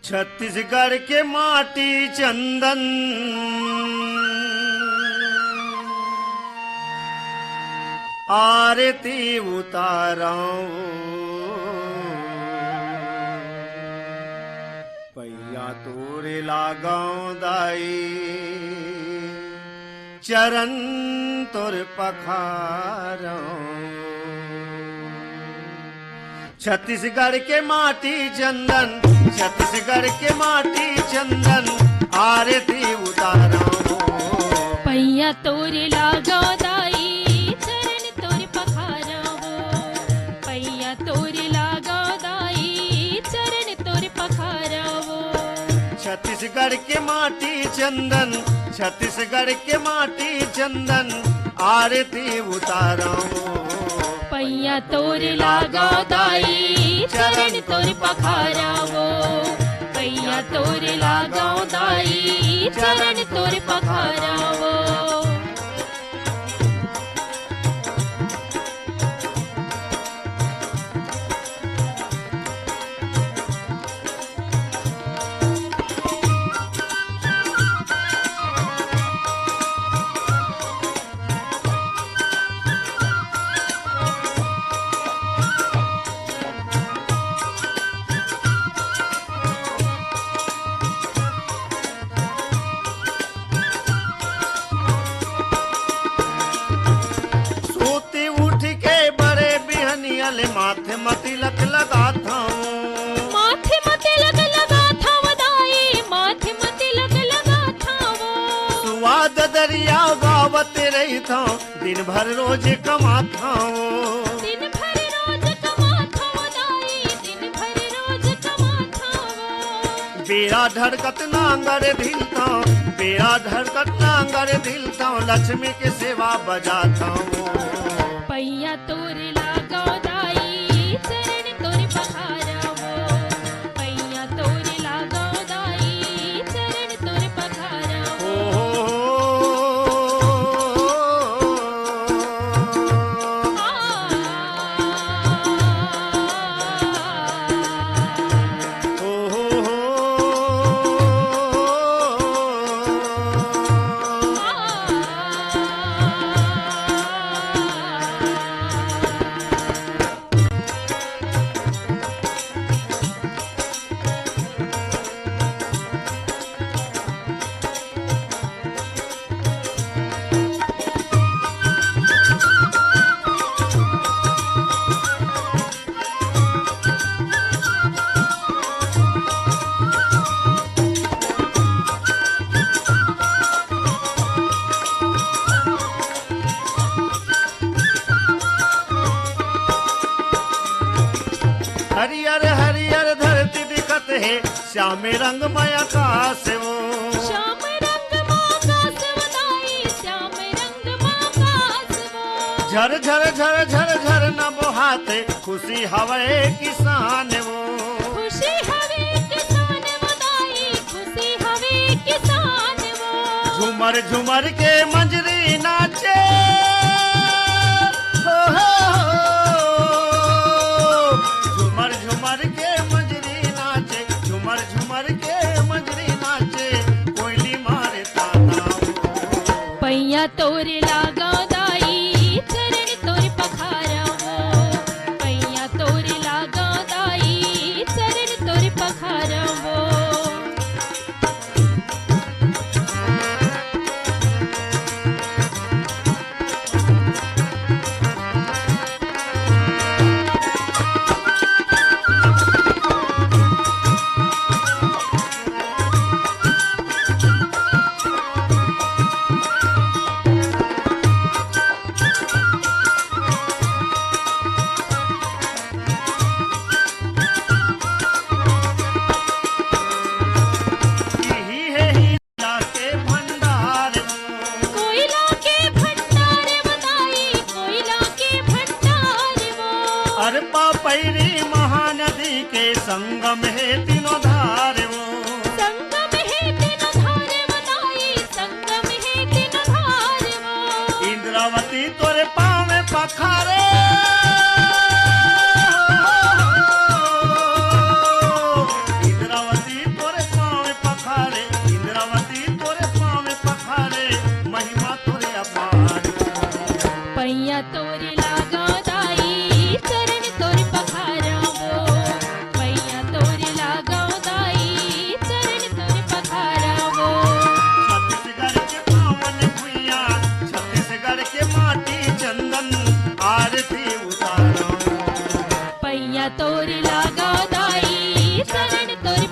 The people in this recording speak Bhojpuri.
छत्तीसगढ़ के माटी चंदन आरती उताराऊं, पैया तोरे लगाऊं दाई, चरण तोर पखाराऊं। छत्तीसगढ़ के माटी चंदन, छत्तीसगढ़ के माटी चंदन आरती उताराऊं, पैया तोरे लगाऊं दाई, चरण तोर पखाराऊं। पैया तोरे लगाऊं दाई, चरण तोर पखाराऊं। छत्तीसगढ़ के माटी चंदन, छत्तीसगढ़ के माटी चंदन आरती उताराऊं, पैया तोरे लगाऊं दाई, चरण तोर पखाराऊं। पैया तोरे लगाऊं दाई, चरण तोर पखाराऊं। माथे मतिलक लगाता हूँ, माथे मतिलक लगाता हूँ दाई, माथे मतिलक लगाता हूँ। सुवाद दरिया गावत रहता हूँ, दिन भर रोज कमाता हूँ, दिन भर रोज कमाता हूँ दाई, दिन भर रोज कमाता हूँ। बेड़ा धड़कत नांगर ढिलता हूँ, बेड़ा धड़कत नांगर ढिलता हूँ, लक्ष्मी के सेवा बजाता हूँ। पैया तोरे लगाऊं दाई, चरण तोर पखाराऊं। पैया तोरे लगाऊं दाई, चरण तोर पखाराऊं। हरियर हरियर धरती दिखत है, श्याम रंग मय आकाश वो, श्याम रंग आकाश वो दाई, श्याम रंग आकाश वो। झर झर झर झर झर न बहाते, खुशी हवे किसान वो, खुशी हवे किसान वो दाई, खुशी हवे किसान वो। झूमर झूमर के मंजरी नाचे, झूमर झूमर के मंजरी नाचे, झूमर झूमर के मंजरी नाचे, कोयली मारे ताना। पैया तोरे लगाऊं दाई, चरण तोर पखाराऊं। पैया तोरे लगाऊं दाई, चरण तोर पखाराऊं। पैरी महानदी के संगम है तीनों धार वो, संगम है तीनों धार बताई, संगम है तीनों धार वो। इंद्रावती तोरे पाँव में पखारे, इंद्रावती नैया तोरी लागा दाई शरण तोरी